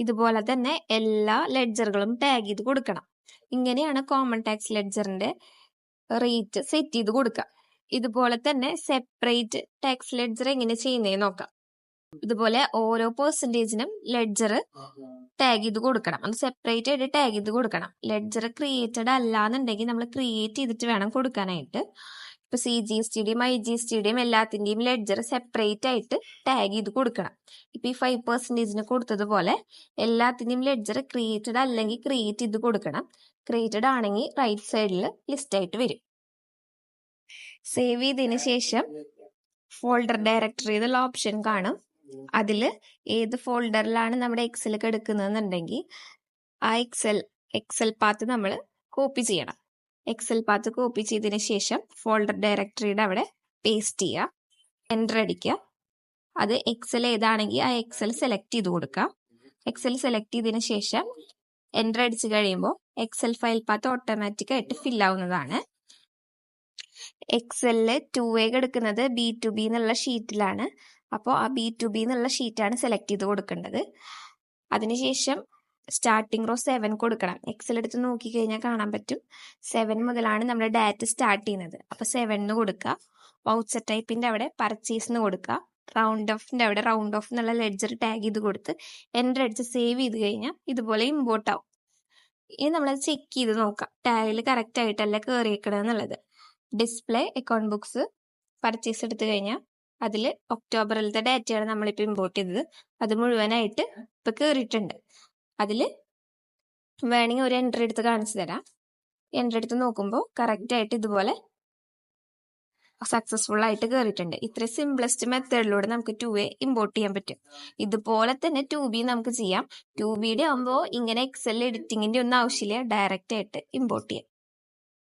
ഇതുപോലെ തന്നെ എല്ലാ ലെഡ്ജറുകളും ടാഗ് ചെയ്ത് കൊടുക്കണം. ഇങ്ങനെയാണ് കോമൺ ടാക്സ് ലെഡ്ജറിന്റെ റേറ്റ് സെറ്റ് ചെയ്ത് കൊടുക്കുക. ഇതുപോലെ തന്നെ സെപ്പറേറ്റ് ടാക്സ് ലെഡ്ജർ എങ്ങനെ ചെയ്യുന്നതെന്ന് നോക്കാം. ഇതുപോലെ ഓരോ പെർസെന്റേജിനും ലെഡ്ജർ ടാഗ് ചെയ്ത് കൊടുക്കണം. അത് സെപ്പറേറ്റ് ആയിട്ട് ടാഗ് ചെയ്ത് കൊടുക്കണം. ലെഡ്ജർ ക്രിയേറ്റഡ് അല്ലാന്നുണ്ടെങ്കിൽ നമ്മൾ ക്രിയേറ്റ് ചെയ്തിട്ട് വേണം കൊടുക്കാനായിട്ട്. ഇപ്പൊ CGSTയുടെയും IGSTയുടെയും എല്ലാത്തിന്റെയും ലെഡ്ജർ സെപ്പറേറ്റ് ആയിട്ട് ടാഗ് ചെയ്ത് കൊടുക്കണം. ഇപ്പൊ ഈ 5%ന് കൊടുത്തതുപോലെ എല്ലാത്തിന്റെയും ലെഡ്ജർ ക്രിയേറ്റഡ് അല്ലെങ്കിൽ ക്രിയേറ്റ് ചെയ്ത് കൊടുക്കണം. ക്രിയേറ്റഡ് ആണെങ്കിൽ റൈറ്റ് സൈഡിൽ ലിസ്റ്റ് ആയിട്ട് വരും. സേവ് ചെയ്തതിന് ശേഷം ഫോൾഡർ ഡയറക്ടറി എന്നുള്ള ഓപ്ഷൻ കാണും. അതിൽ ഏത് ഫോൾഡറിലാണ് നമ്മുടെ എക്സൽ എടുക്കുന്നതെന്നുണ്ടെങ്കിൽ ആ എക്സൽ പാത്ത് നമ്മൾ കോപ്പി ചെയ്യണം. എക്സൽ പാത്ത് കോപ്പി ചെയ്തതിന് ശേഷം ഫോൾഡർ ഡയറക്ടറിയുടെ അവിടെ പേസ്റ്റ് ചെയ്യുക, എൻ്റർ അടിക്കുക. അത് എക്സൽ ഏതാണെങ്കിൽ ആ എക്സൽ സെലക്ട് ചെയ്ത് കൊടുക്കുക. എക്സൽ സെലക്ട് ചെയ്തതിന് ശേഷം എൻ്റർ അടിച്ച് കഴിയുമ്പോൾ എക്സൽ ഫയൽ പാത്ത് ഓട്ടോമാറ്റിക് ആയിട്ട് ഫിൽ ആവുന്നതാണ്. എക്സലില് 2A എടുക്കുന്നത് B2B എന്നുള്ള ഷീറ്റിലാണ്. അപ്പോൾ ആ B2B എന്നുള്ള ഷീറ്റാണ് സെലക്ട് ചെയ്ത് കൊടുക്കേണ്ടത്. അതിനുശേഷം സ്റ്റാർട്ടിംഗ് റോ 7 കൊടുക്കണം. എക്സൽ എടുത്ത് നോക്കിക്കഴിഞ്ഞാൽ കാണാൻ പറ്റും 7 മുതലാണ് നമ്മുടെ ഡാറ്റ സ്റ്റാർട്ട് ചെയ്യുന്നത്. അപ്പൊ 7 കൊടുക്കുക. വൗച്ചർ ടൈപ്പിന്റെ അവിടെ പർച്ചേസ് കൊടുക്കുക. റൗണ്ട് ഓഫിന്റെ അവിടെ റൗണ്ട് ഓഫ് എന്നുള്ള ലെഡ്ജർ ടാഗ് ചെയ്ത് കൊടുത്ത് എൻ്റർ അടിച്ച് സേവ് ചെയ്ത് കഴിഞ്ഞാൽ ഇതുപോലെ ഇമ്പോർട്ട് ആവും. ഇനി നമ്മളത് ചെക്ക് ചെയ്ത് നോക്കാം ടാലിൽ കറക്റ്റ് ആയിട്ടല്ല കയറിയേക്കണമെന്നുള്ളത്. ഡിസ്പ്ലേ അക്കൗണ്ട് ബുക്സ് പർച്ചേസ് എടുത്തു കഴിഞ്ഞാൽ അതിൽ ഒക്ടോബറിലത്തെ ഡാറ്റയാണ് നമ്മളിപ്പോൾ ഇമ്പോർട്ട് ചെയ്തത്. അത് മുഴുവനായിട്ട് ഇപ്പൊ കയറിയിട്ടുണ്ട്. അതിൽ വേണമെങ്കിൽ ഒരു എൻട്രി എടുത്ത് കാണിച്ചു തരാം. എൻട്രി എടുത്ത് നോക്കുമ്പോൾ കറക്റ്റ് ആയിട്ട് ഇതുപോലെ സക്സസ്ഫുൾ ആയിട്ട് കയറിയിട്ടുണ്ട്. ഇത്ര സിംപ്ലസ്റ്റ് മെത്തേഡിലൂടെ നമുക്ക് 2A ഇമ്പോർട്ട് ചെയ്യാൻ പറ്റും. ഇതുപോലെ തന്നെ 2B നമുക്ക് ചെയ്യാം. 2Bയുടെ ആകുമ്പോൾ ഇങ്ങനെ എക്സൽ എഡിറ്റിങ്ങിന്റെ ഒന്നും ആവശ്യമില്ല, ഡയറക്റ്റ് ആയിട്ട് ഇമ്പോർട്ട് ചെയ്യാം.